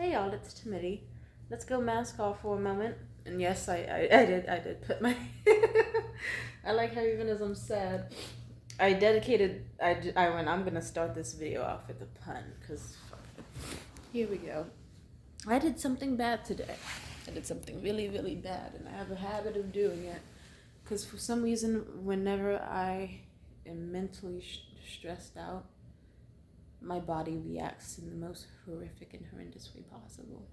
Hey y'all, it's Timothy. Let's go mask off for a moment. And yes, I did put my. I like how even as I'm sad, I dedicated. I went. I'm gonna start this video off with a pun, cause fuck it. Here we go. I did something bad today. I did something really, really bad, and I have a habit of doing it. Cause for some reason, whenever I am mentally stressed out, my body reacts in the most horrific and horrendous way possible.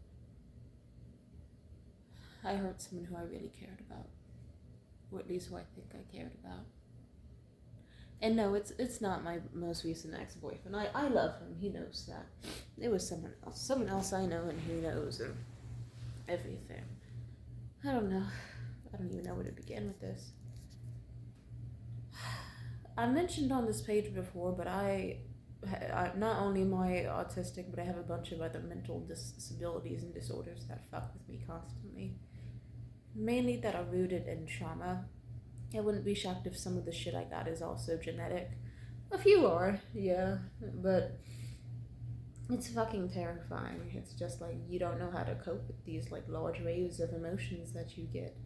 I hurt someone who I really cared about, or at least who I think I cared about. And no, it's not my most recent ex-boyfriend. I love him. He knows that. It was someone else I know, and he knows, and everything. I don't know. I don't even know where to begin with this. I mentioned on this page before, but I not only am I autistic, but I have a bunch of other mental disabilities and disorders that fuck with me constantly. Mainly that are rooted in trauma. I wouldn't be shocked if some of the shit I got is also genetic. A few are, yeah, but it's fucking terrifying. It's just like you don't know how to cope with these like large waves of emotions that you get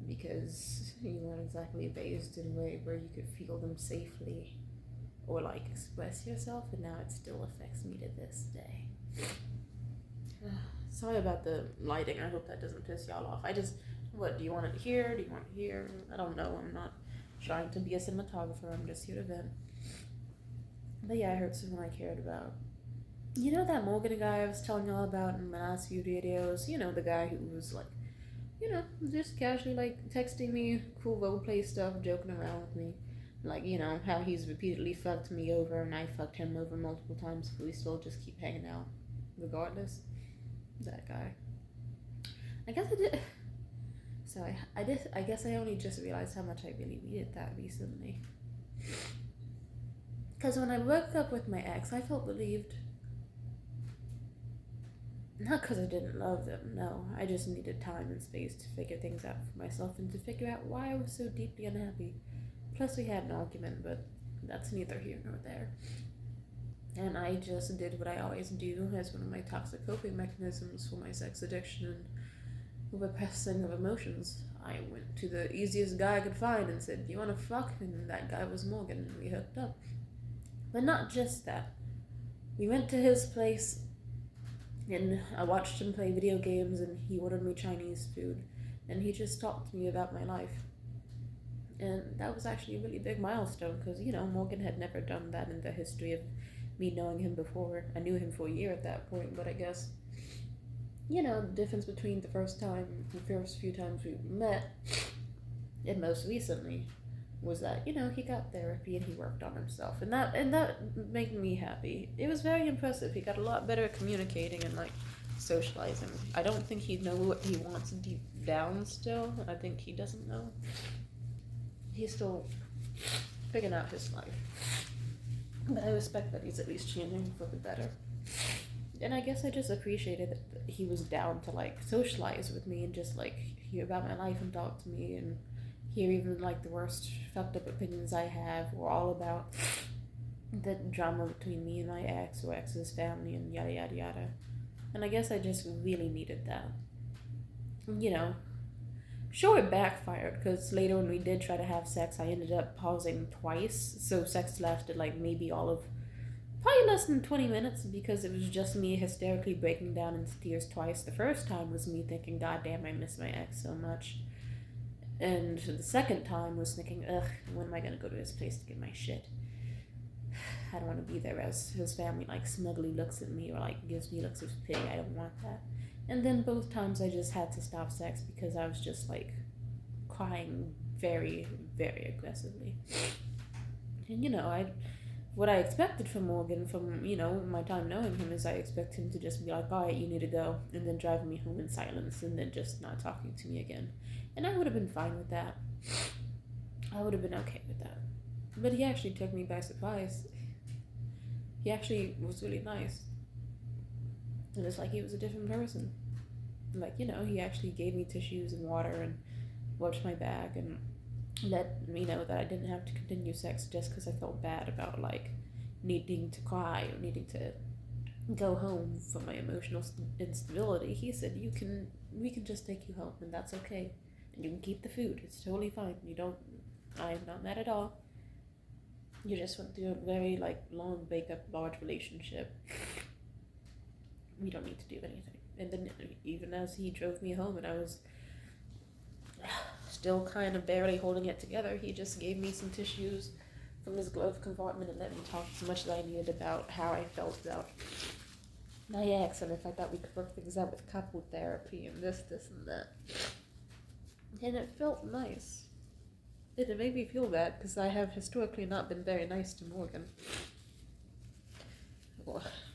because you weren't exactly raised in a way where you could feel them safely or like express yourself, and now it still affects me to this day. Sorry about the lighting. I hope that doesn't piss y'all off. What do you want it here? Do you want it here? I don't know. I'm not trying to be a cinematographer. I'm just here to vent. But yeah, I hurt someone I cared about. You know that Morgan guy I was telling y'all about in my last few videos? You know, the guy who was like, you know, just casually like texting me cool roleplay stuff, joking around with me. Like, you know, how he's repeatedly fucked me over and I fucked him over multiple times, but we still just keep hanging out regardless. That guy. I guess I did. Sorry, I guess I only just realized how much I really needed that recently. Because when I broke up with my ex, I felt relieved. Not because I didn't love them, no. I just needed time and space to figure things out for myself and to figure out why I was so deeply unhappy. Plus, we had an argument, but that's neither here nor there. And I just did what I always do as one of my toxic coping mechanisms for my sex addiction and repressing of emotions. I went to the easiest guy I could find and said, "Do you want to fuck?" And that guy was Morgan, and we hooked up. But not just that. We went to his place, and I watched him play video games, and he ordered me Chinese food, and he just talked to me about my life. And that was actually a really big milestone because, you know, Morgan had never done that in the history of me knowing him before. I knew him for a year at that point, but I guess, you know, the difference between the first few times we met and most recently was that, you know, he got therapy and he worked on himself, and that made me happy. It was very impressive. He got a lot better at communicating and like socializing. I don't think he knows what he wants deep down still. I think he doesn't know. He's still figuring out his life. But I respect that he's at least changing for the better. And I guess I just appreciated that he was down to like socialize with me and just like hear about my life and talk to me and hear even like the worst fucked up opinions I have were all about the drama between me and my ex or ex's family and yada yada yada. And I guess I just really needed that. You know, sure, it backfired because later when we did try to have sex, I ended up pausing twice. So sex lasted like maybe probably less than 20 minutes because it was just me hysterically breaking down into tears twice. The first time was me thinking, God damn, I miss my ex so much. And the second time was thinking, ugh, when am I gonna go to his place to get my shit? I don't want to be there as his family like smugly looks at me or like gives me looks of pity. I don't want that. And then both times I just had to stop sex because I was just like crying very, very aggressively. And you know, what I expected from Morgan from, you know, my time knowing him is I expect him to just be like, all right, you need to go, and then driving me home in silence and then just not talking to me again. And I would have been fine with that. I would have been okay with that. But he actually took me by surprise. He actually was really nice. And it's like he was a different person. Like, you know, he actually gave me tissues and water and wiped my back and let me know that I didn't have to continue sex just because I felt bad about like needing to cry or needing to go home from my emotional instability, he said, we can just take you home, and that's okay. And you can keep the food. It's totally fine. I'm not mad at all. You just went through a very, long breakup, large relationship. We don't need to do anything. And then, even as he drove me home and I was still kind of barely holding it together, he just gave me some tissues from his glove compartment and let me talk as much as I needed about how I felt about my ex, and if I thought we could work things out with couple therapy and this and that. And it felt nice. And it made me feel bad because I have historically not been very nice to Morgan.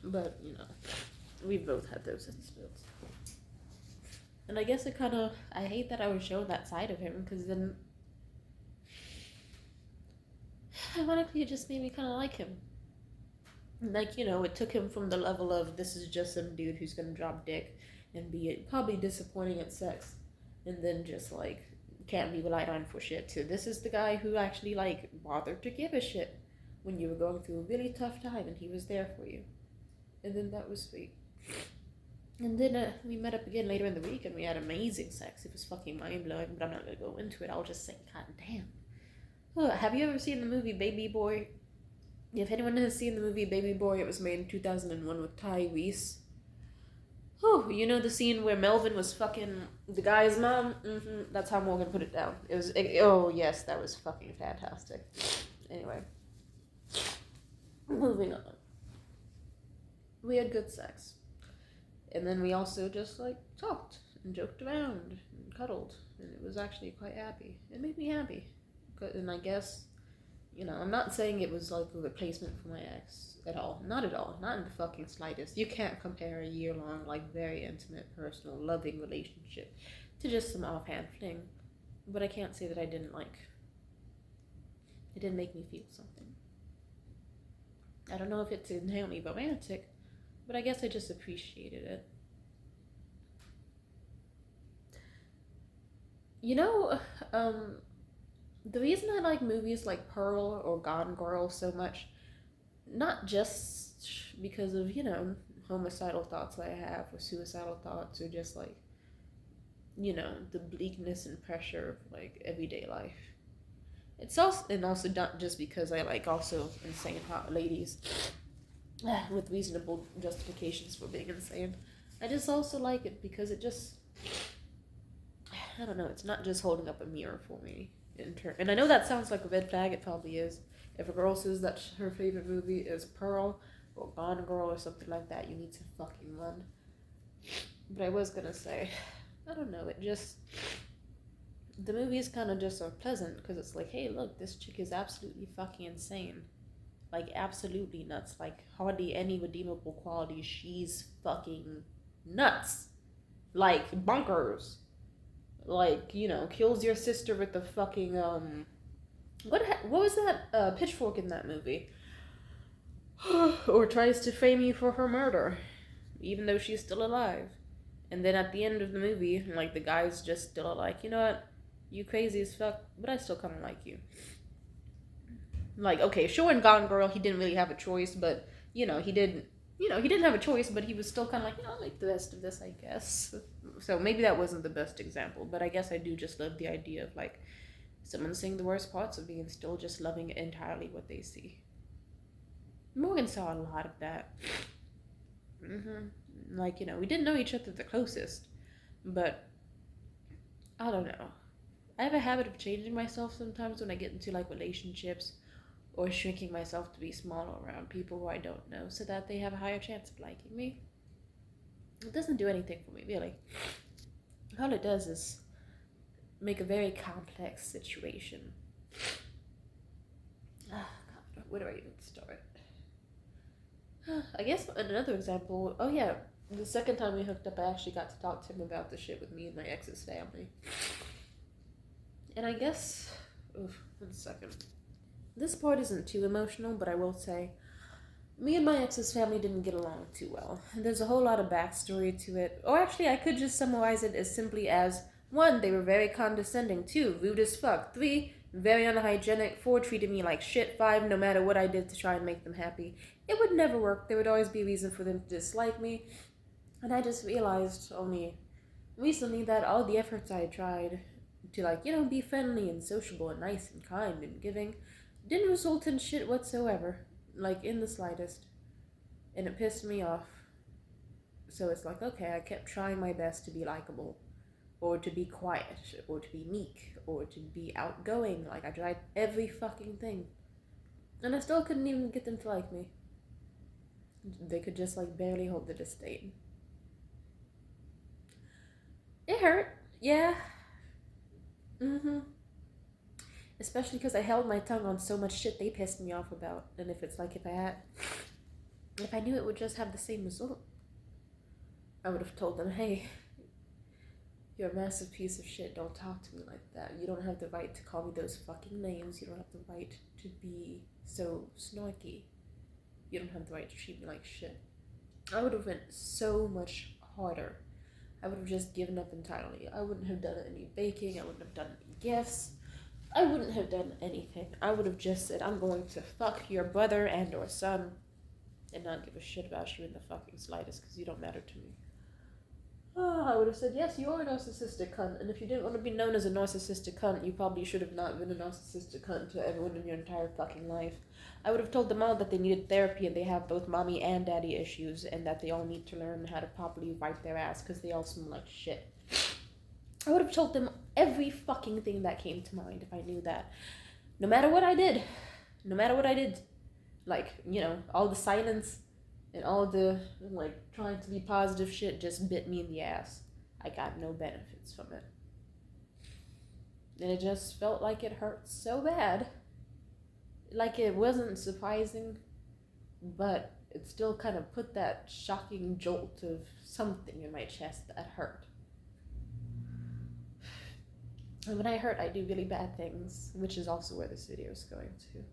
But, we've both had those incidents. And I guess I hate that I was shown that side of him, because then, ironically, it just made me kind of like him. It took him from the level of, this is just some dude who's gonna drop dick and be probably disappointing at sex, and then just, can't be relied on for shit, to this is the guy who actually, bothered to give a shit when you were going through a really tough time, and he was there for you. And then that was sweet. And then we met up again later in the week, and we had amazing sex. It was fucking mind-blowing, but I'm not gonna go into it. I'll just say, god damn. Oh, have you ever seen the movie Baby Boy? If anyone has seen the movie Baby Boy, it was made in 2001 with Tyrese. Oh, you know the scene where Melvin was fucking the guy's mom? That's how Morgan put it down. Oh yes, that was fucking fantastic. Anyway. Moving on. We had good sex. And then we also just, talked and joked around and cuddled. And it was actually quite happy. It made me happy. And I guess, I'm not saying it was, a replacement for my ex at all. Not at all. Not in the fucking slightest. You can't compare a year-long, very intimate, personal, loving relationship to just some offhand fling. But I can't say that I didn't, it didn't make me feel something. I don't know if it's inherently romantic, but I guess I just appreciated it. The reason I like movies like Pearl or Gone Girl so much, not just because of, homicidal thoughts I have, or suicidal thoughts, or just the bleakness and pressure of everyday life. It's also not just because I like also insane hot ladies with reasonable justifications for being insane. I just also like it because it just, I don't know, it's not just holding up a mirror for me. And I know that sounds like a red flag, it probably is. If a girl says that her favorite movie is Pearl or Gone Girl or something like that, you need to fucking run. But I was gonna say, I don't know, the movies kind of just are pleasant because it's hey, look, this chick is absolutely fucking insane. Absolutely nuts. Hardly any redeemable qualities. She's fucking nuts. Bonkers. Kills your sister with the fucking, what was that, pitchfork in that movie? Or tries to frame you for her murder, even though she's still alive. And then at the end of the movie, the guy's just still you know what, you crazy as fuck, but I still kind of like you. Okay, sure, in Gone Girl, he didn't really have a choice, but, he didn't have a choice, but he was still kind of I'll make the best of this, I guess. So maybe that wasn't the best example, but I guess I do just love the idea of, someone seeing the worst parts of me and still just loving entirely what they see. Morgan saw a lot of that. We didn't know each other the closest, but I don't know. I have a habit of changing myself sometimes when I get into, relationships, or shrinking myself to be smaller around people who I don't know so that they have a higher chance of liking me. It doesn't do anything for me, really. All it does is make a very complex situation. God, where do I even start? I guess another example, the second time we hooked up, I actually got to talk to him about the shit with me and my ex's family. And I guess, 1 second. This part isn't too emotional, but I will say, me and my ex's family didn't get along too well. There's a whole lot of backstory to it. Or actually, I could just summarize it as simply as, 1, they were very condescending. 2, rude as fuck. 3, very unhygienic. 4, treated me like shit. 5, no matter what I did to try and make them happy, it would never work. There would always be a reason for them to dislike me. And I just realized only recently that all the efforts I tried to, like, you know, be friendly and sociable and nice and kind and giving didn't result in shit whatsoever, like, in the slightest. And it pissed me off. So it's like, okay, I kept trying my best to be likable, or to be quiet, or to be meek, or to be outgoing. Like, I tried every fucking thing. And I still couldn't even get them to like me. They could just, like, barely hold the disdain. It hurt, yeah. Especially because I held my tongue on so much shit they pissed me off about. And if it's like, if I knew it would just have the same result, I would have told them, hey, you're a massive piece of shit, don't talk to me like that. You don't have the right to call me those fucking names. You don't have the right to be so snarky. You don't have the right to treat me like shit. I would have went so much harder. I would have just given up entirely. I wouldn't have done any baking. I wouldn't have done any gifts. I wouldn't have done anything. I would have just said, I'm going to fuck your brother and or son and not give a shit about you in the fucking slightest because you don't matter to me. I would have said, yes, you are a narcissistic cunt, and if you didn't want to be known as a narcissistic cunt, you probably should have not been a narcissistic cunt to everyone in your entire fucking life. I would have told them all that they needed therapy and they have both mommy and daddy issues and that they all need to learn how to properly wipe their ass because they all smell like shit. I would have told them every fucking thing that came to mind if I knew that. No matter what I did, like, you know, all the silence and all the, like, trying to be positive shit just bit me in the ass. I got no benefits from it. And it just felt like it hurt so bad. Like, it wasn't surprising, but it still kind of put that shocking jolt of something in my chest that hurt. And when I hurt, I do really bad things, which is also where this video is going to.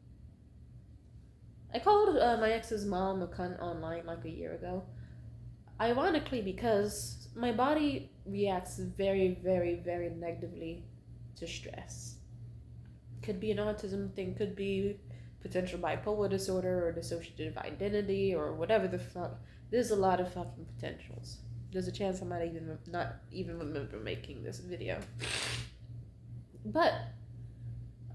I called my ex's mom a cunt online like a year ago. Ironically, because my body reacts very, very, very negatively to stress. Could be an autism thing, could be potential bipolar disorder or dissociative identity or whatever the fuck. There's a lot of fucking potentials. There's a chance I might not even remember making this video. But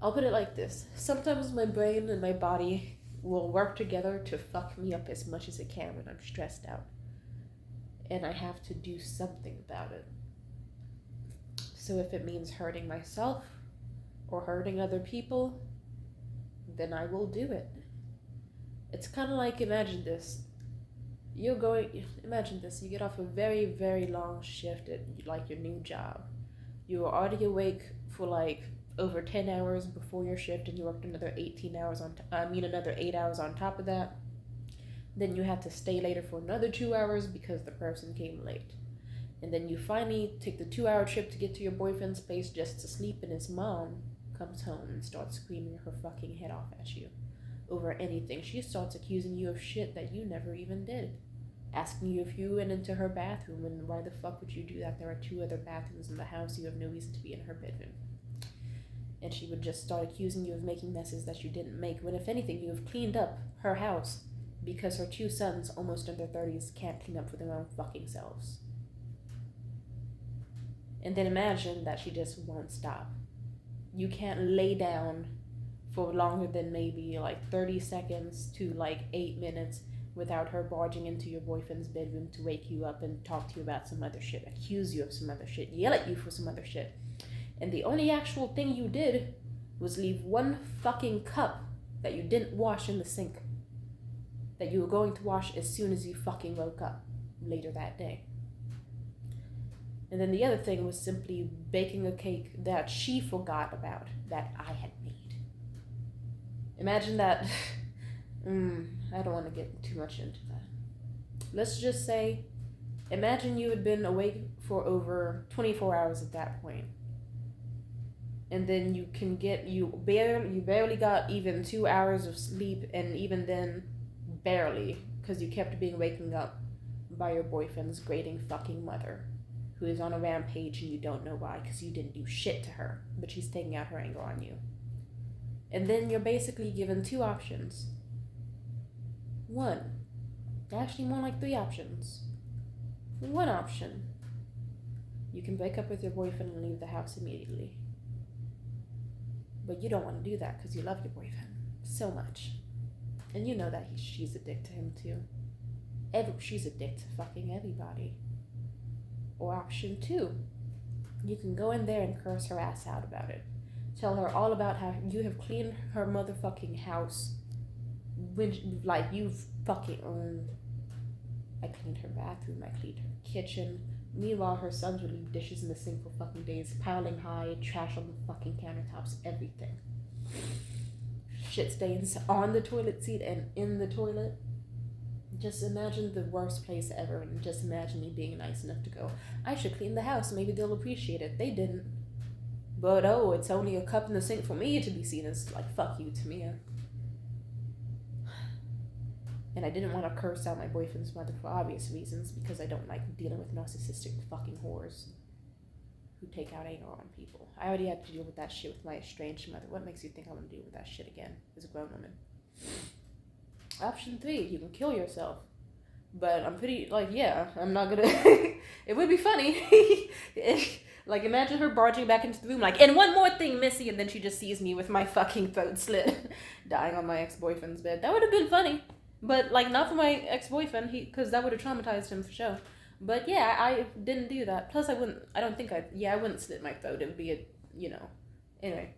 I'll put it like this. Sometimes my brain and my body will work together to fuck me up as much as it can when I'm stressed out. And I have to do something about it. So if it means hurting myself or hurting other people, then I will do it. It's kind of like, imagine this. You get off a very, very long shift at, like, your new job. You are already awake for, like, over 10 hours before your shift, and you worked another 8 hours on top of that. Then you have to stay later for another 2 hours because the person came late. And then you finally take the 2-hour trip to get to your boyfriend's place just to sleep, and his mom comes home and starts screaming her fucking head off at you over anything. She starts accusing you of shit that you never even did. Asking you if you went into her bathroom, and why the fuck would you do that? There are 2 other bathrooms in the house. You have no reason to be in her bedroom. And she would just start accusing you of making messes that you didn't make, when if anything, you have cleaned up her house because her 2 sons, almost in their 30s, can't clean up for their own fucking selves. And then imagine that she just won't stop. You can't lay down for longer than maybe like 30 seconds to like 8 minutes without her barging into your boyfriend's bedroom to wake you up and talk to you about some other shit, accuse you of some other shit, yell at you for some other shit. And the only actual thing you did was leave 1 fucking cup that you didn't wash in the sink, that you were going to wash as soon as you fucking woke up later that day. And then the other thing was simply baking a cake that she forgot about, that I had made. Imagine that. I don't want to get too much into that. Let's just say, imagine you had been awake for over 24 hours at that point. And then you barely got even 2 hours of sleep, and even then, barely, because you kept being waking up by your boyfriend's grating fucking mother, who is on a rampage and you don't know why, because you didn't do shit to her, but she's taking out her anger on you. And then you're basically given two options. One, actually more like three options. One option, you can break up with your boyfriend and leave the house immediately. But you don't want to do that because you love your boyfriend so much. And you know that she's a dick to him too. She's a dick to fucking everybody. Or option two, you can go in there and curse her ass out about it. Tell her all about how you have cleaned her motherfucking house. Like, you've fucking I cleaned her bathroom, I cleaned her kitchen. Meanwhile, her sons would leave dishes in the sink for fucking days, piling high, trash on the fucking countertops, everything. Shit stains on the toilet seat and in the toilet. Just imagine the worst place ever, and just imagine me being nice enough to go, I should clean the house, maybe they'll appreciate it. They didn't. But oh, it's only a cup in the sink for me to be seen as, like, fuck you to me. And I didn't want to curse out my boyfriend's mother for obvious reasons, because I don't like dealing with narcissistic fucking whores who take out anger on people. I already had to deal with that shit with my estranged mother. What makes you think I want to deal with that shit again as a grown woman? Option 3, you can kill yourself. But I'm pretty, like, yeah, I'm not gonna... It would be funny. Like, imagine her barging back into the room like, and one more thing, Missy, and then she just sees me with my fucking throat slit, dying on my ex-boyfriend's bed. That would have been funny. But, like, not for my ex-boyfriend, because that would have traumatized him for sure. But, yeah, I didn't do that. Plus, I wouldn't slit my throat. It would be anyway.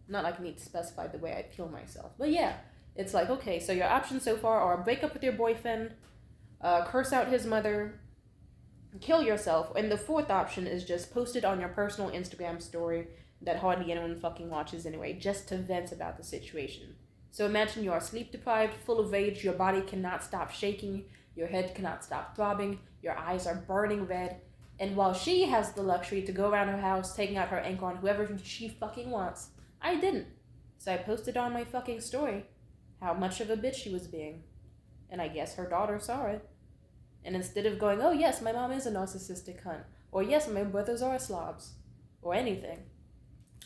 Not like I need to specify the way I'd kill myself. But, yeah, it's like, okay, so your options so far are break up with your boyfriend, curse out his mother, kill yourself, and the fourth option is just post it on your personal Instagram story that hardly anyone fucking watches anyway, just to vent about the situation. So imagine you are sleep deprived, full of rage, your body cannot stop shaking, your head cannot stop throbbing, your eyes are burning red, and while she has the luxury to go around her house taking out her anger on whoever she fucking wants, I didn't. So I posted on my fucking story how much of a bitch she was being. And I guess her daughter saw it. And instead of going, oh yes, my mom is a narcissistic cunt, or yes, my brothers are slobs, or anything,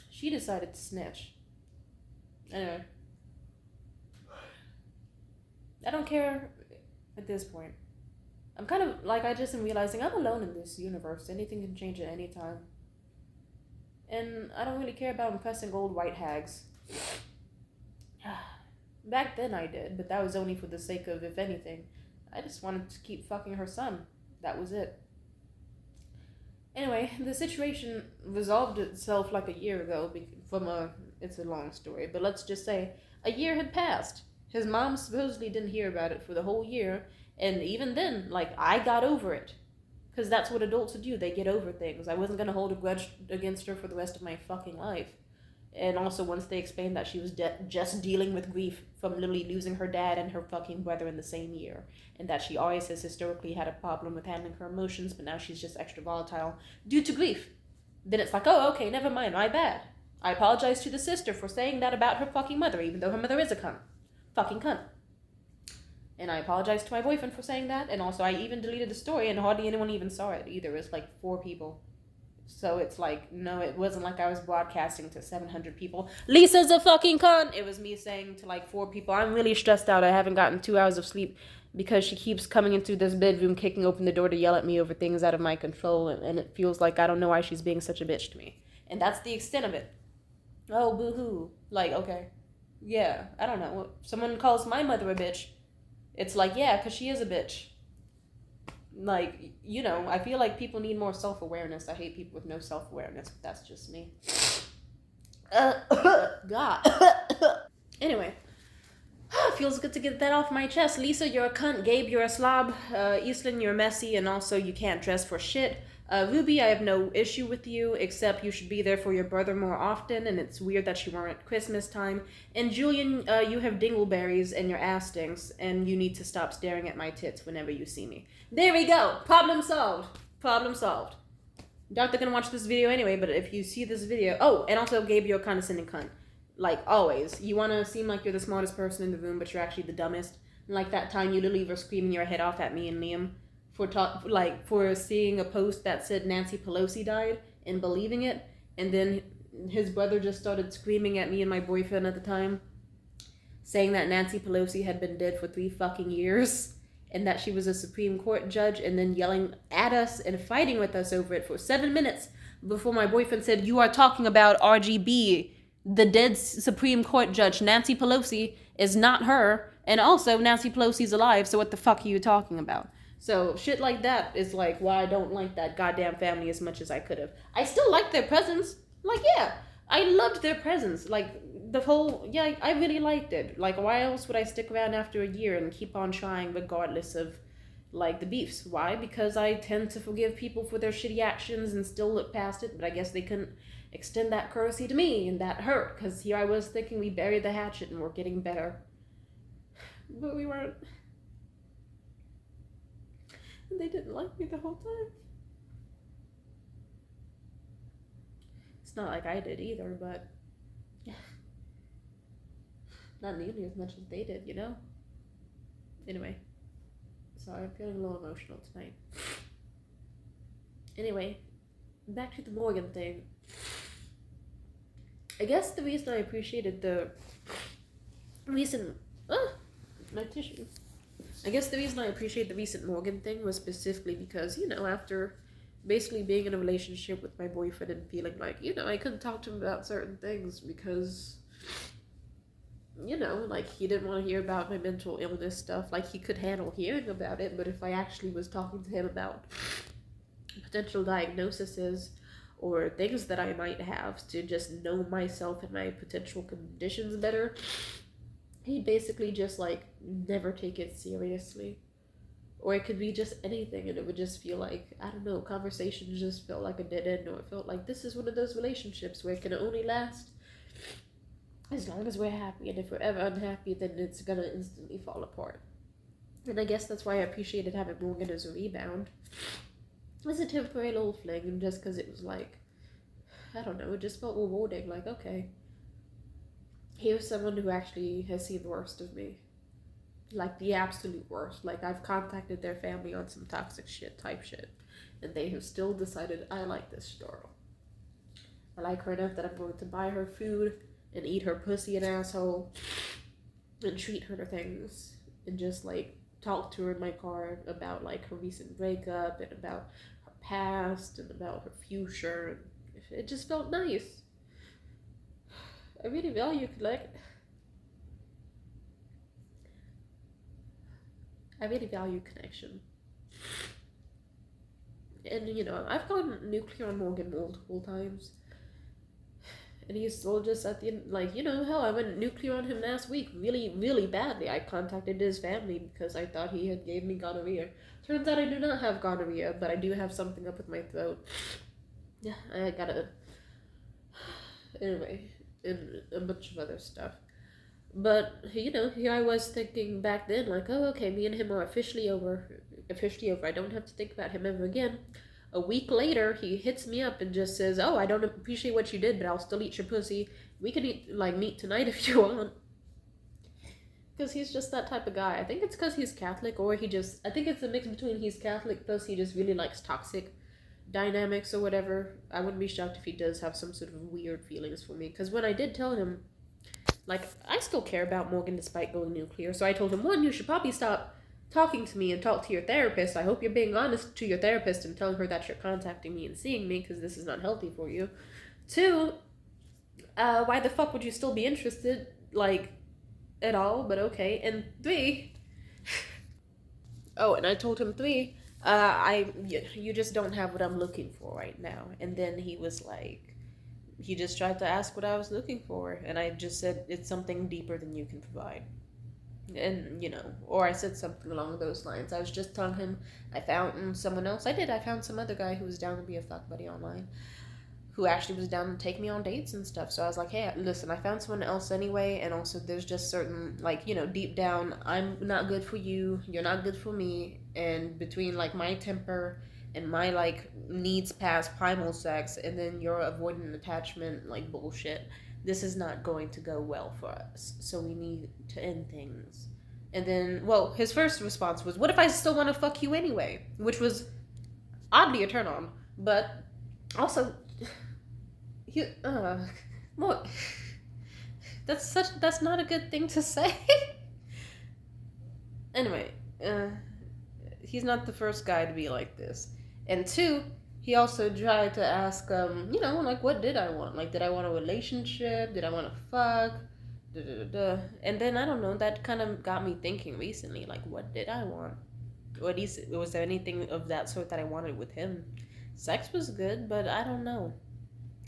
she decided to snitch. Anyway. I don't care at this point. I'm kind of, like, I just am realizing I'm alone in this universe. Anything can change at any time. And I don't really care about impressing old white hags. Back then I did, but that was only for the sake of, if anything, I just wanted to keep fucking her son. That was it. Anyway, the situation resolved itself like a year ago it's a long story, but let's just say a year had passed. His mom supposedly didn't hear about it for the whole year, and even then, like, I got over it. Because that's what adults do, they get over things. I wasn't going to hold a grudge against her for the rest of my fucking life. And also, once they explained that she was just dealing with grief from literally losing her dad and her fucking brother in the same year, and that she always has historically had a problem with handling her emotions, but now she's just extra volatile due to grief, then it's like, oh, okay, never mind, my bad. I apologize to the sister for saying that about her fucking mother, even though her mother is a cunt. Fucking cunt. And I apologize to my boyfriend for saying that, and also I even deleted the story, and hardly anyone even saw it either. It was like 4 people. So it's like, no, it wasn't like I was broadcasting to 700 people, Lisa's a fucking cunt. It was me saying to like 4 people, I'm really stressed out. I haven't gotten 2 hours of sleep because she keeps coming into this bedroom, kicking open the door to yell at me over things out of my control. And it feels like I don't know why she's being such a bitch to me. And that's the extent of it. Oh, boo-hoo. Like, okay. Yeah, I don't know. Someone calls my mother a bitch. It's like, yeah, because she is a bitch. Like, you know, I feel like people need more self-awareness. I hate people with no self-awareness, but that's just me. God. Anyway. Feels good to get that off my chest. Lisa, you're a cunt. Gabe, you're a slob. Eastlyn, you're messy, and also you can't dress for shit. Ruby, I have no issue with you, except you should be there for your brother more often, and it's weird that you weren't at Christmas time. And Julian, you have dingleberries and your ass stinks, and you need to stop staring at my tits whenever you see me. There we go! Problem solved. Problem solved. Not gonna watch this video anyway, but if you see this video... Oh, and also, Gabe, you're a condescending cunt. Like, always. You want to seem like you're the smartest person in the room, but you're actually the dumbest. And like that time you literally were screaming your head off at me and Liam for seeing a post that said Nancy Pelosi died and believing it, and then his brother just started screaming at me and my boyfriend at the time, saying that Nancy Pelosi had been dead for 3 fucking years and that she was a Supreme Court judge, and then yelling at us and fighting with us over it for 7 minutes before my boyfriend said, "You are talking about RGB. The dead Supreme Court judge, Nancy Pelosi, is not her. And also, Nancy Pelosi's alive, so what the fuck are you talking about?" So, shit like that is like why I don't like that goddamn family as much as I could have. I still like their presence. Like, yeah, I loved their presence. Like, the whole, yeah, I really liked it. Like, why else would I stick around after a year and keep on trying regardless of, like, the beefs? Why? Because I tend to forgive people for their shitty actions and still look past it, but I guess they couldn't extend that courtesy to me, and that hurt, because here I was thinking we buried the hatchet and we're getting better. But we weren't. And they didn't like me the whole time. It's not like I did either, but not nearly as much as they did, you know? Anyway. Sorry, I'm feeling a little emotional tonight. Anyway, back to the Morgan thing. I guess the reason I appreciated the recent... my tissue. I guess the reason I appreciate the recent Morgan thing was specifically because, you know, after basically being in a relationship with my boyfriend and feeling like, you know, I couldn't talk to him about certain things because, you know, like, he didn't want to hear about my mental illness stuff. Like, he could handle hearing about it, but if I actually was talking to him about potential diagnoses or things that I might have to just know myself and my potential conditions better, he'd basically just, like, never take it seriously. Or it could be just anything, and it would just feel like, I don't know, conversations just felt like a dead end, or it felt like this is one of those relationships where it can only last as long as we're happy, and if we're ever unhappy, then it's gonna instantly fall apart. And I guess that's why I appreciated having Morgan as a rebound. It was a temporary little fling, and just because it was like, I don't know, it just felt rewarding, like, okay, here's someone who actually has seen the worst of me. Like, the absolute worst. Like, I've contacted their family on some toxic type shit, and they have still decided, I like this girl. I like her enough that I'm going to buy her food and eat her pussy and asshole and treat her to things and just, like, talk to her in my car about, like, her recent breakup and about her past and about her future. It just felt nice. I really value connection. And, you know, I've gone nuclear on Morgan multiple times. And he's still just at the end, like, you know, hell, I went nuclear on him last week really, really badly. I contacted his family because I thought he had gave me gonorrhea. Turns out I do not have gonorrhea, but I do have something up with my throat. Yeah, I gotta... Anyway, and a bunch of other stuff. But, you know, here I was thinking back then, like, oh, okay, me and him are officially over. I don't have to think about him ever again. A week later, he hits me up and just says, oh, I don't appreciate what you did, but I'll still eat your pussy. We can meet tonight if you want. Because he's just that type of guy. I think it's because he's Catholic, or I think it's a mix between he's Catholic, plus he just really likes toxic dynamics or whatever. I wouldn't be shocked if he does have some sort of weird feelings for me. Because when I did tell him, like, I still care about Morgan despite going nuclear. So I told him, one, you should probably stop talking to me and talk to your therapist. I hope you're being honest to your therapist and telling her that you're contacting me and seeing me, because this is not healthy for you. 2, why the fuck would you still be interested, like, at all? But okay. And 3, oh, and I told him 3, you just don't have what I'm looking for right now. And then he was like, he just tried to ask what I was looking for, and I just said, it's something deeper than you can provide. And, you know, or I said something along those lines. I was just telling him I found someone else. I found some other guy who was down to be a fuckbuddy online, who actually was down to take me on dates and stuff. So I was like, hey, listen, I found someone else anyway, and also there's just certain, like, you know, deep down, I'm not good for you, you're not good for me, and between, like, my temper and my, like, needs past primal sex, and then your avoidant attachment, like, bullshit, this is not going to go well for us, so we need to end things. And then, well, his first response was, what if I still want to fuck you anyway? Which was oddly a turn on, but also, Well, that's not a good thing to say. Anyway, he's not the first guy to be like this. And two, he also tried to ask, like, what did I want? Like, did I want a relationship? Did I want to fuck? Da, da, da, da. And then, I don't know, that kind of got me thinking recently, like, what did I want? Or at least, was there anything of that sort that I wanted with him? Sex was good, but I don't know.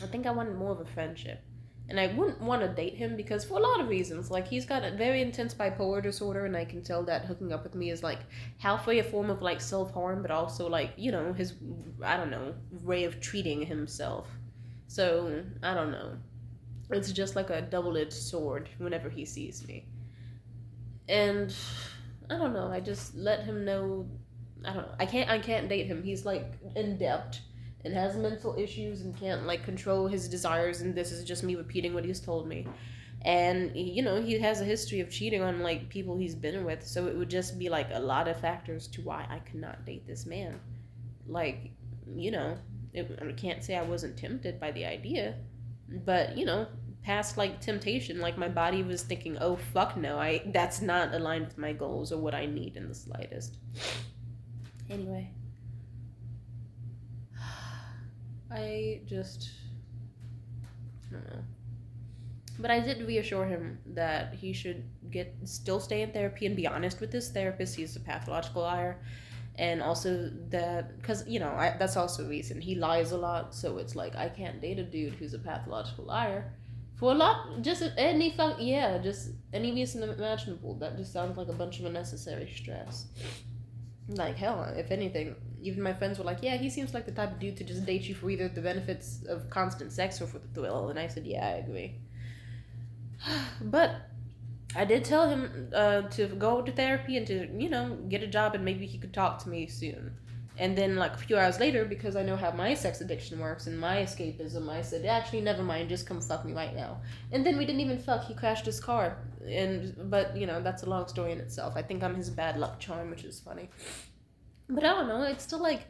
I think I wanted more of a friendship. And I wouldn't want to date him because for a lot of reasons. Like, he's got a very intense bipolar disorder, and I can tell that hooking up with me is like halfway a form of like self harm, but also like, his, I don't know, way of treating himself. So, I don't know. It's just like a double edged sword whenever he sees me. And I don't know, I just let him know. I don't know. I can't date him. He's like inept and has mental issues and can't like control his desires, and this is just me repeating what he's told me. And he has a history of cheating on like people he's been with, so it would just be like a lot of factors to why I could not date this man. Like, I can't say I wasn't tempted by the idea, but past like temptation, like my body was thinking, oh fuck no, I that's not aligned with my goals or what I need in the slightest. Anyway, I don't know. But I did reassure him that he should still stay in therapy and be honest with his therapist. He's a pathological liar. And also that, because, that's also a reason. He lies a lot, so it's like, I can't date a dude who's a pathological liar. For a lot, just any reason imaginable. That just sounds like a bunch of unnecessary stress. Like, hell, if anything, even my friends were like, yeah, he seems like the type of dude to just date you for either the benefits of constant sex or for the thrill. And I said, yeah, I agree. But I did tell him to go to therapy and to, get a job, and maybe he could talk to me soon. And then, like, a few hours later, because I know how my sex addiction works and my escapism, I said, actually, never mind, just come fuck me right now. And then we didn't even fuck. He crashed his car. But, that's a long story in itself. I think I'm his bad luck charm, which is funny. But I don't know, it's still, like,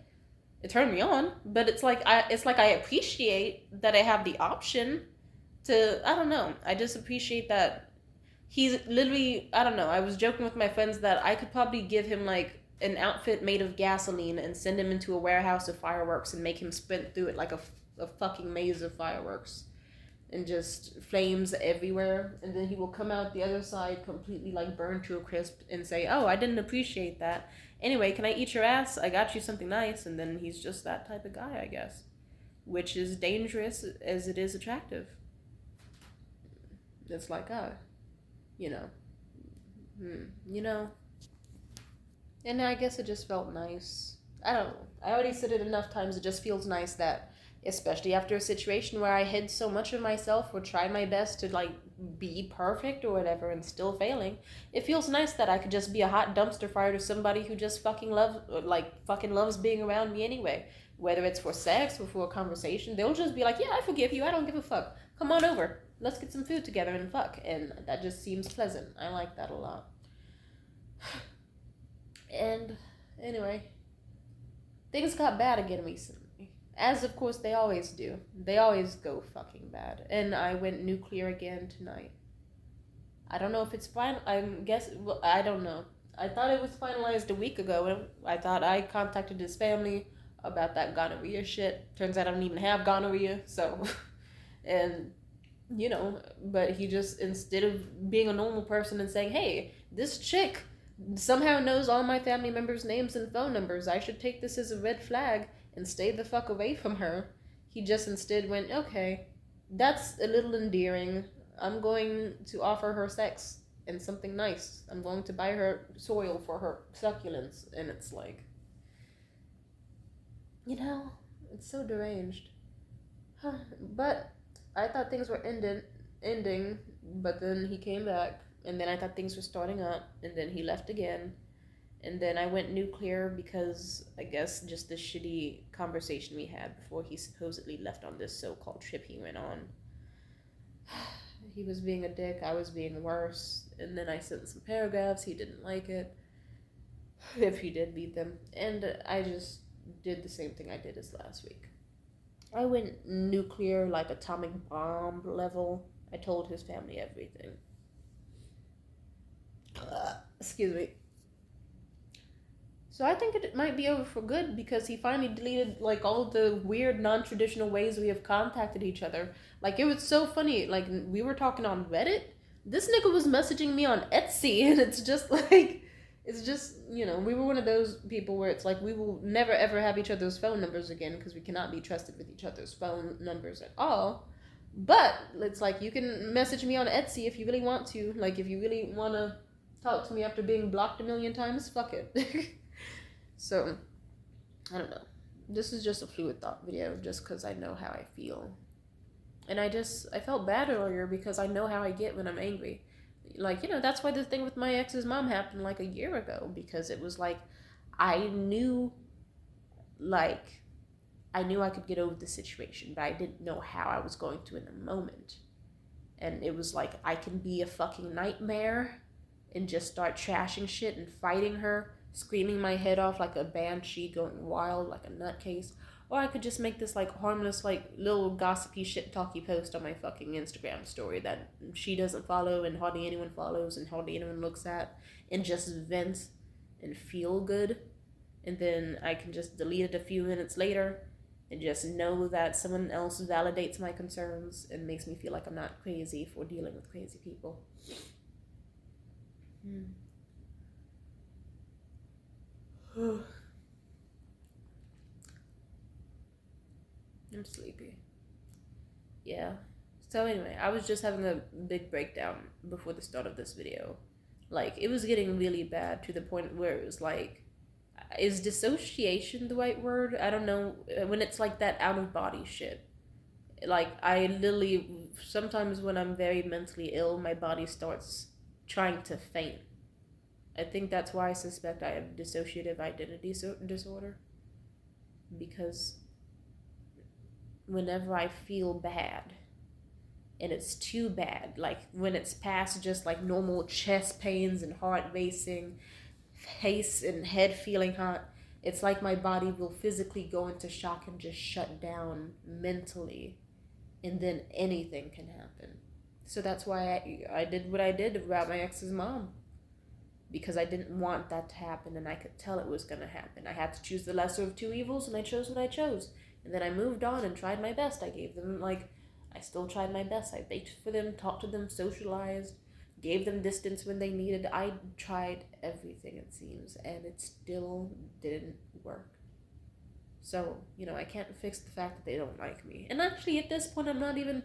it turned me on. But it's like I appreciate that I have the option to, I don't know. I just appreciate that he's literally, I don't know, I was joking with my friends that I could probably give him like an outfit made of gasoline and send him into a warehouse of fireworks and make him sprint through it like a fucking maze of fireworks and just flames everywhere, and then he will come out the other side completely like burned to a crisp and say, oh, I didn't appreciate that. Anyway, can I eat your ass? I got you something nice. And then he's just that type of guy, I guess, which is dangerous as it is attractive. It's like, you know. And I guess it just felt nice. I don't know. I already said it enough times. It just feels nice that, especially after a situation where I hid so much of myself or tried my best to, like, be perfect or whatever and still failing, it feels nice that I could just be a hot dumpster fire to somebody who just fucking loves being around me anyway. Whether it's for sex or for a conversation, they'll just be like, yeah, I forgive you. I don't give a fuck. Come on over. Let's get some food together and fuck. And that just seems pleasant. I like that a lot. And anyway, things got bad again recently. As of course they always do. They always go fucking bad. And I went nuclear again tonight. I don't know if it's final. I don't know. I thought it was finalized a week ago, and I thought I contacted his family about that gonorrhea shit. Turns out I don't even have gonorrhea, so and but he just, instead of being a normal person and saying, hey, this chick somehow knows all my family members' names and phone numbers, I should take this as a red flag and stay the fuck away from her, he just instead went, okay, that's a little endearing. I'm going to offer her sex and something nice. I'm going to buy her soil for her succulents. And it's like, it's so deranged. But I thought things were ending, but then he came back, and then I thought things were starting up, and then he left again, and then I went nuclear because I guess just the shitty conversation we had before he supposedly left on this so-called trip he went on. He was being a dick, I was being worse, and then I sent some paragraphs, he didn't like it, if he did read them, and I just did the same thing I did as last week. I went nuclear, like atomic bomb level. I told his family everything. Excuse me. So I think it might be over for good because he finally deleted like all the weird non-traditional ways we have contacted each other. Like it was so funny. Like we were talking on Reddit. This nigga was messaging me on Etsy, and it's just like, it's just, you know, we were one of those people where it's like we will never ever have each other's phone numbers again because we cannot be trusted with each other's phone numbers at all. But it's like you can message me on Etsy if you really want to. Like if you really want to talk to me after being blocked a million times, fuck it. So, I don't know. This is just a fluid thought video just because I know how I feel. And I felt bad earlier because I know how I get when I'm angry. Like, you know, that's why the thing with my ex's mom happened like a year ago, because it was like, I knew, like, I knew I could get over the situation, but I didn't know how I was going to in the moment. And it was like, I can be a fucking nightmare and just start trashing shit and fighting her, screaming my head off like a banshee, going wild like a nutcase. Or I could just make this like harmless, like little gossipy shit talky post on my fucking Instagram story that she doesn't follow and hardly anyone follows and hardly anyone looks at, and just vent and feel good. And then I can just delete it a few minutes later and just know that someone else validates my concerns and makes me feel like I'm not crazy for dealing with crazy people. I'm sleepy. Yeah. So anyway, I was just having a big breakdown before the start of this video. Like, it was getting really bad to the point where it was like, is dissociation the right word? I don't know. When it's like that out of body shit. Like, I literally, sometimes when I'm very mentally ill, my body starts trying to faint. I think that's why I suspect I have dissociative identity disorder. Because whenever I feel bad, and it's too bad, like when it's past just like normal chest pains and heart racing, face and head feeling hot, it's like my body will physically go into shock and just shut down mentally, and then anything can happen. So that's why I did what I did about my ex's mom, because I didn't want that to happen, and I could tell it was going to happen. I had to choose the lesser of two evils, and I chose what I chose. And then I moved on and tried my best. I gave them, like, I still tried my best. I baked for them, talked to them, socialized, gave them distance when they needed. I tried everything, it seems, and it still didn't work. So, you know, I can't fix the fact that they don't like me. And actually, at this point, I'm not even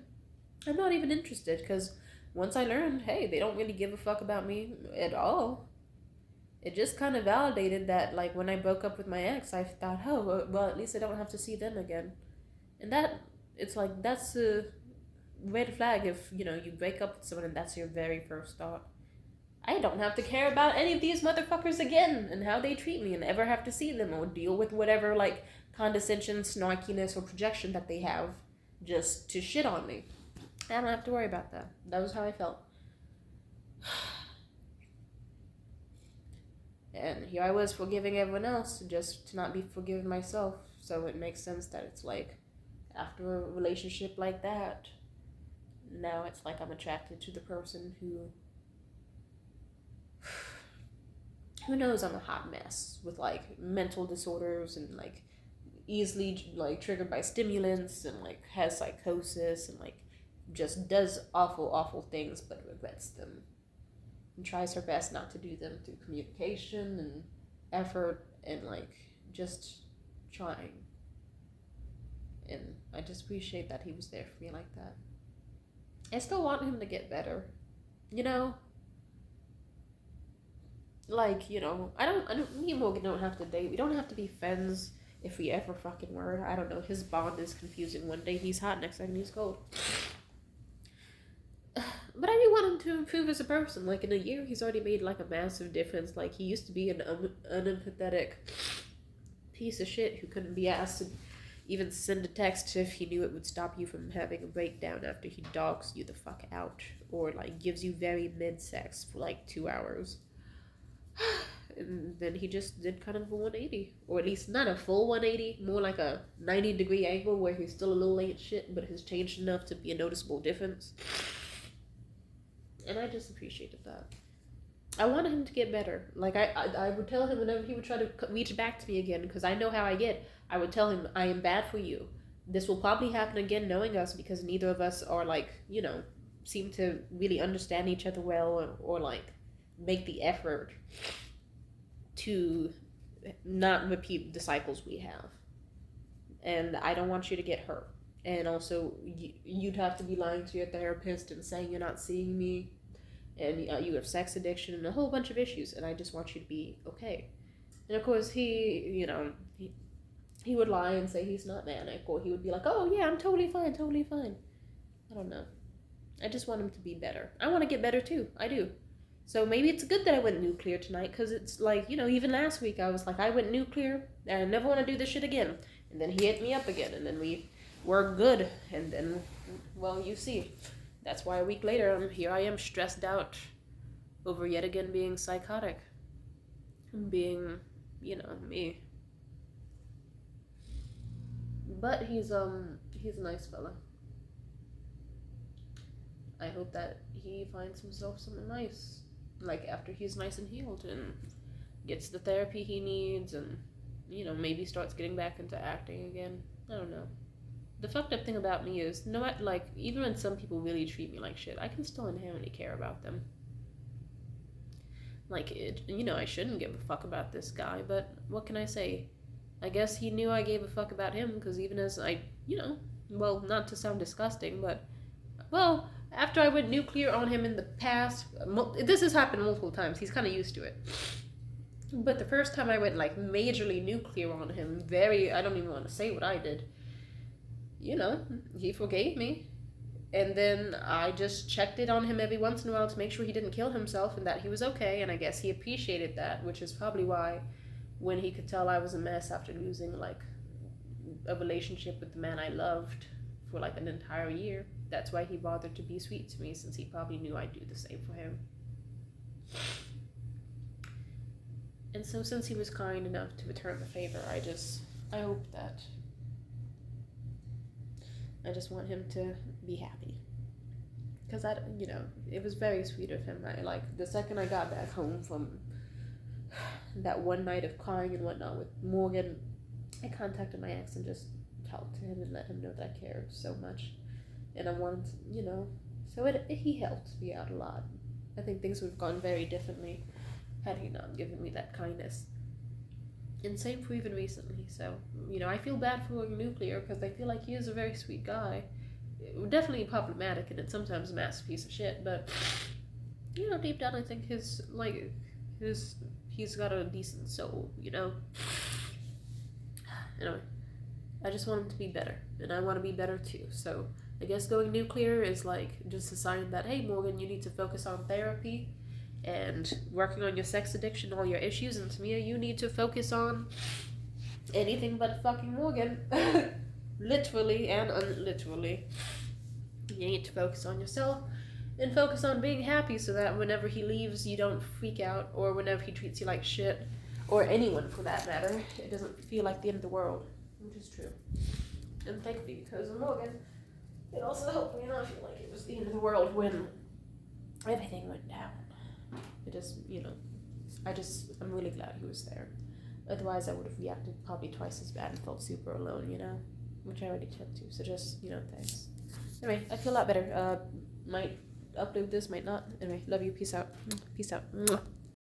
interested, because once I learned, hey, they don't really give a fuck about me at all. It just kind of validated that, like, when I broke up with my ex, I thought, oh, well, at least I don't have to see them again. And that, it's like, that's a red flag if, you know, you break up with someone and that's your very first thought. I don't have to care about any of these motherfuckers again and how they treat me and ever have to see them or deal with whatever, like, condescension, snarkiness, or projection that they have just to shit on me. I don't have to worry about that. That was how I felt. And here I was forgiving everyone else just to not be forgiving myself. So it makes sense that it's like, after a relationship like that, now it's like I'm attracted to the person who knows I'm a hot mess with like mental disorders and like easily like triggered by stimulants and like has psychosis and like just does awful things but regrets them. And tries her best not to do them through communication and effort and like just trying. And I just appreciate that he was there for me like that. I still want him to get better, you know? Like, you know, me and Morgan don't have to date. We don't have to be friends if we ever fucking were. I don't know. His bond is confusing. One day he's hot, next second he's cold. But I do want him to improve as a person. Like, in a year, he's already made, like, a massive difference. Like, he used to be an unempathetic piece of shit who couldn't be asked to even send a text if he knew it would stop you from having a breakdown after he dogs you the fuck out. Or, like, gives you very mid-sex for, like, 2 hours. and then he just did kind of a 180, or at least not a full 180, more like a 90-degree angle where he's still a little late shit, but has changed enough to be a noticeable difference. And I just appreciated that. I wanted him to get better. Like, I would tell him whenever he would try to reach back to me again, because I know how I get. I would tell him, I am bad for you. This will probably happen again knowing us, because neither of us are, like, you know, seem to really understand each other well, or like, make the effort to not repeat the cycles we have. And I don't want you to get hurt. And also, you'd have to be lying to your therapist and saying you're not seeing me, and you have sex addiction and a whole bunch of issues, and I just want you to be okay. And of course, he would lie and say he's not manic, or he would be like, oh yeah, I'm totally fine. I don't know. I just want him to be better. I want to get better too. I do. So maybe it's good that I went nuclear tonight, because it's like, you know, even last week I was like, I went nuclear and I never want to do this shit again. And then he hit me up again, and then we were good. And then, well, you see, that's why a week later, here I am stressed out over yet again being psychotic. Being, you know, me. But he's a nice fella. I hope that he finds himself something nice, like after he's nice and healed and gets the therapy he needs, and, you know, maybe starts getting back into acting again. I don't know. The fucked up thing about me is, no matter, like, even when some people really treat me like shit, I can still inherently care about them. Like, you know, I shouldn't give a fuck about this guy, but what can I say? I guess he knew I gave a fuck about him, because even as I, you know, well, not to sound disgusting, but, well, after I went nuclear on him in the past, this has happened multiple times, he's kind of used to it. But the first time I went, like, majorly nuclear on him, I don't even want to say what I did. You know, he forgave me. And then I just checked it on him every once in a while to make sure he didn't kill himself and that he was okay, and I guess he appreciated that, which is probably why when he could tell I was a mess after losing, like, a relationship with the man I loved for, like, an entire year, that's why he bothered to be sweet to me, since he probably knew I'd do the same for him. And so since he was kind enough to return the favor, I hope that I just want him to be happy. Because you know, it was very sweet of him. The second I got back home from that one night of crying and whatnot with Morgan, I contacted my ex and just talked to him and let him know that I cared so much. And I wanted, you know, so he helped me out a lot. I think things would have gone very differently had he not given me that kindness. And same for even recently. So, you know, I feel bad for going nuclear, because I feel like he is a very sweet guy. Definitely problematic, and it's sometimes a massive piece of shit, but, you know, deep down I think he's got a decent soul, you know? Anyway, I just want him to be better, and I want to be better too. So I guess going nuclear is like just a sign that, hey, Morgan, you need to focus on therapy and working on your sex addiction, all your issues, and Tamia, you need to focus on anything but fucking Morgan. Literally and unliterally. You need to focus on yourself and focus on being happy, so that whenever he leaves, you don't freak out, or whenever he treats you like shit, or anyone for that matter, it doesn't feel like the end of the world, which is true. And thankfully, because of Morgan, it also helped me not feel like it was the end of the world when everything went down. It just, you know, I'm really glad he was there. Otherwise, I would have reacted probably twice as bad and felt super alone, you know, which I already tend to. So just, you know, thanks. Anyway, I feel a lot better. Might upload this, might not. Anyway, love you. Peace out. Peace out.